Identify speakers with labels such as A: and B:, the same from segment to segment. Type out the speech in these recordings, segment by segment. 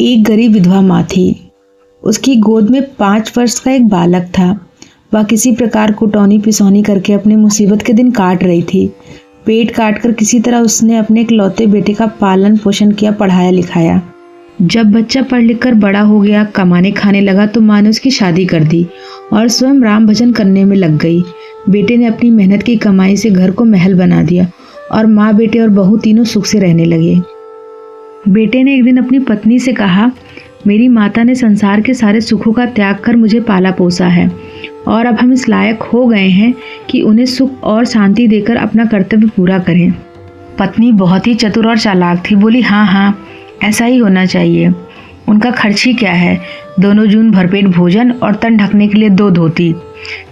A: एक गरीब विधवा माँ थी। उसकी गोद में 5 वर्ष का एक बालक था। वह किसी प्रकार कुटौनी पिसौनी करके अपने मुसीबत के दिन काट रही थी। पेट काट कर किसी तरह उसने अपने इकलौते बेटे का पालन पोषण किया, पढ़ाया लिखाया। जब बच्चा पढ़ लिख कर बड़ा हो गया, कमाने खाने लगा, तो माँ ने उसकी शादी कर दी और स्वयं राम भजन करने में लग गई। बेटे ने अपनी मेहनत की कमाई से घर को महल बना दिया और माँ, बेटे और बहू तीनों सुख से रहने लगे। बेटे ने एक दिन अपनी पत्नी से कहा, मेरी माता ने संसार के सारे सुखों का त्याग कर मुझे पाला पोसा है और अब हम इस लायक हो गए हैं कि उन्हें सुख और शांति देकर अपना कर्तव्य पूरा करें। पत्नी बहुत ही चतुर और चालाक थी। बोली, हाँ हाँ, ऐसा ही होना चाहिए। उनका खर्च ही क्या है, 2 जून भरपेट भोजन और तन ढकने के लिए 2 धोती।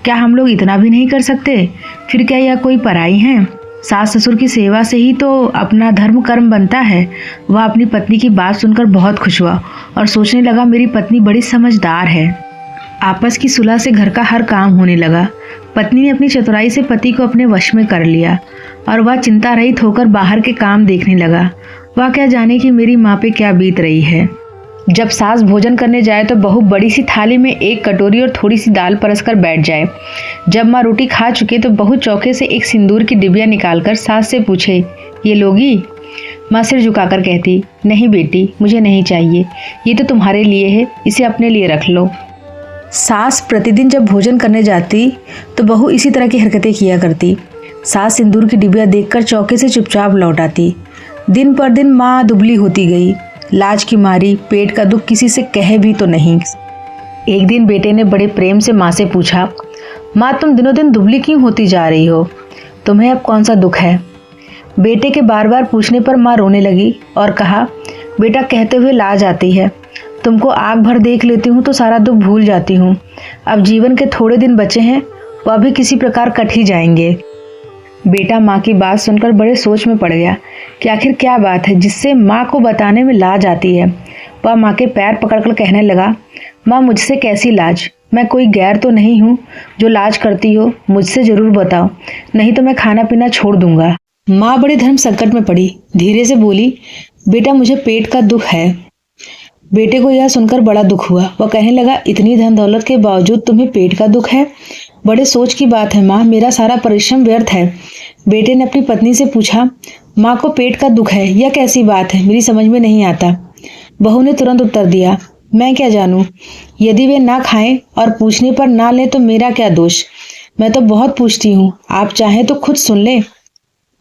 A: क्या हम लोग इतना भी नहीं कर सकते? फिर क्या यह कोई पराई हैं? सास ससुर की सेवा से ही तो अपना धर्म कर्म बनता है। वह अपनी पत्नी की बात सुनकर बहुत खुश हुआ और सोचने लगा, मेरी पत्नी बड़ी समझदार है। आपस की सुलह से घर का हर काम होने लगा। पत्नी ने अपनी चतुराई से पति को अपने वश में कर लिया और वह चिंता रहित होकर बाहर के काम देखने लगा। वह क्या जाने कि मेरी माँ पे क्या बीत रही है। जब सास भोजन करने जाए तो बहू बड़ी सी थाली में 1 कटोरी और थोड़ी सी दाल परस कर बैठ जाए। जब माँ रोटी खा चुके तो बहू चौके से एक सिंदूर की डिबिया निकालकर सास से पूछे, ये लोगी? माँ सिर झुकाकर कहती, नहीं बेटी, मुझे नहीं चाहिए, ये तो तुम्हारे लिए है, इसे अपने लिए रख लो। सास प्रतिदिन जब भोजन करने जाती तो बहू इसी तरह की हरकतें किया करती। सास सिंदूर की डिबिया देखकर चौके से चुपचाप लौट आती। दिन पर दिन माँ दुबली होती गई। लाज की मारी पेट का दुख किसी से कहे भी तो नहीं। एक दिन बेटे ने बड़े प्रेम से माँ से पूछा, माँ तुम दिनों दिन दुबली क्यों होती जा रही हो? तुम्हें अब कौन सा दुख है? बेटे के बार बार पूछने पर माँ रोने लगी और कहा, बेटा कहते हुए लाज आती है। तुमको आग भर देख लेती हूँ तो सारा दुख भूल जाती हूँ। अब जीवन के थोड़े दिन बचे हैं, वह भी किसी प्रकार कट ही जाएंगे। बेटा माँ की बात सुनकर बड़े सोच में पड़ गया कि आखिर क्या बात है जिससे माँ को बताने में लाज आती है। वह माँ के पैर पकड़कर कहने लगा, माँ मुझसे कैसी लाज? मैं कोई गैर तो नहीं हूँ जो लाज करती हो? मुझसे जरूर बताओ, नहीं तो मैं खाना पीना छोड़ दूंगा। माँ बड़े धर्म संकट में पड़ी, धीरे से बोली, बेटा मुझे पेट का दुख है। बेटे को यह सुनकर बड़ा दुख हुआ। वह कहने लगा, इतनी धन दौलत के बावजूद तुम्हें पेट का दुख है? बड़े सोच की बात है माँ, मेरा सारा परिश्रम व्यर्थ है। बेटे ने अपनी पत्नी से पूछा, माँ को पेट का दुख है, यह कैसी बात है? मेरी समझ में नहीं आता। बहू ने तुरंत उत्तर दिया, मैं क्या जानूं, यदि वे ना खाएं और पूछने पर ना लें तो मेरा क्या दोष? मैं तो बहुत पूछती हूँ, आप चाहें तो खुद सुन ले।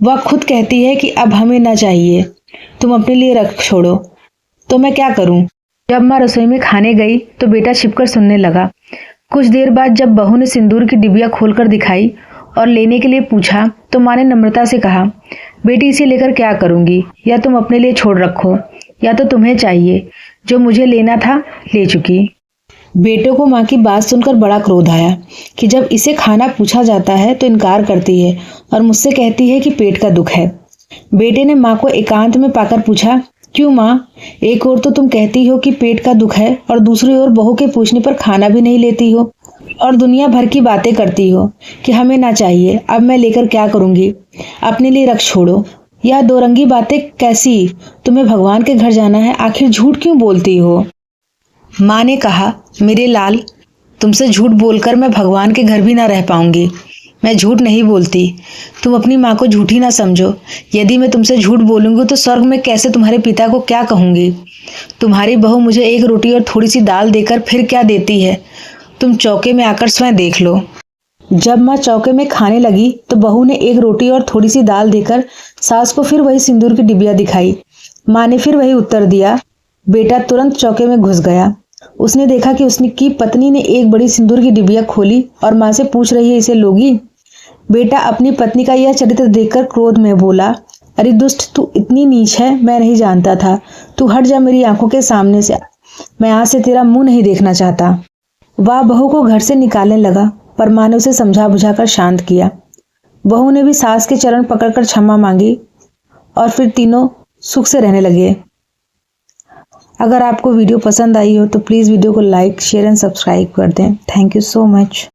A: वह खुद कहती है कि अब हमें ना चाहिए, तुम अपने लिए रख छोड़ो, तो मैं क्या करूं? जब माँ रसोई में खाने गई तो बेटा छिपकर सुनने लगा। कुछ देर बाद जब बहू ने सिंदूर की डिबिया खोलकर दिखाई और लेने के लिए पूछा तो माँ ने नम्रता से कहा, बेटी इसे लेकर क्या करूंगी? या तुम अपने लिए छोड़ रखो, या तो तुम्हें चाहिए, जो मुझे लेना था ले चुकी। बेटे को माँ की बात सुनकर बड़ा क्रोध आया कि जब इसे खाना पूछा जाता है तो इनकार करती है और मुझसे कहती है कि पेट का दुख है। बेटे ने माँ को एकांत में पाकर पूछा, क्यों माँ, एक ओर तो तुम कहती हो कि पेट का दुख है और दूसरी ओर बहू के पूछने पर खाना भी नहीं लेती हो और दुनिया भर की बातें करती हो कि हमें ना चाहिए, अब मैं लेकर क्या करूंगी, अपने लिए रख छोड़ो। यह दोरंगी बातें कैसी? तुम्हें भगवान के घर जाना है, आखिर झूठ क्यों बोलती हो? माँ ने कहा, मेरे लाल, तुमसे झूठ बोलकर मैं भगवान के घर भी ना रह पाऊंगी। मैं झूठ नहीं बोलती, तुम अपनी माँ को झूठी ना समझो। यदि मैं तुमसे झूठ बोलूंगी तो स्वर्ग में कैसे तुम्हारे पिता को क्या कहूंगी? तुम्हारी बहू मुझे 1 रोटी और थोड़ी सी दाल देकर फिर क्या देती है, तुम चौके में आकर स्वयं देख लो। जब माँ चौके में खाने लगी तो बहू ने 1 रोटी और थोड़ी सी दाल देकर सास को फिर वही सिंदूर की डिबिया दिखाई। माँ ने फिर वही उत्तर दिया। बेटा तुरंत चौके में घुस गया। उसने देखा कि उसकी पत्नी ने एक बड़ी सिंदूर की डिबिया खोली और माँ से पूछ रही है, इसे लोगी? बेटा अपनी पत्नी का यह चरित्र देखकर क्रोध में बोला, अरे दुष्ट, तू इतनी नीच है, मैं नहीं जानता था। तू हट जा मेरी आंखों के सामने से, मैं आज से तेरा मुंह नहीं देखना चाहता। वह बहू को घर से निकालने लगा पर माँ ने उसे समझा बुझाकर शांत किया। बहू ने भी सास के चरण पकड़कर क्षमा मांगी और फिर तीनों सुख से रहने लगे। अगर आपको वीडियो पसंद आई हो तो प्लीज़ वीडियो को लाइक, शेयर एंड सब्सक्राइब कर दें। Thank you so much.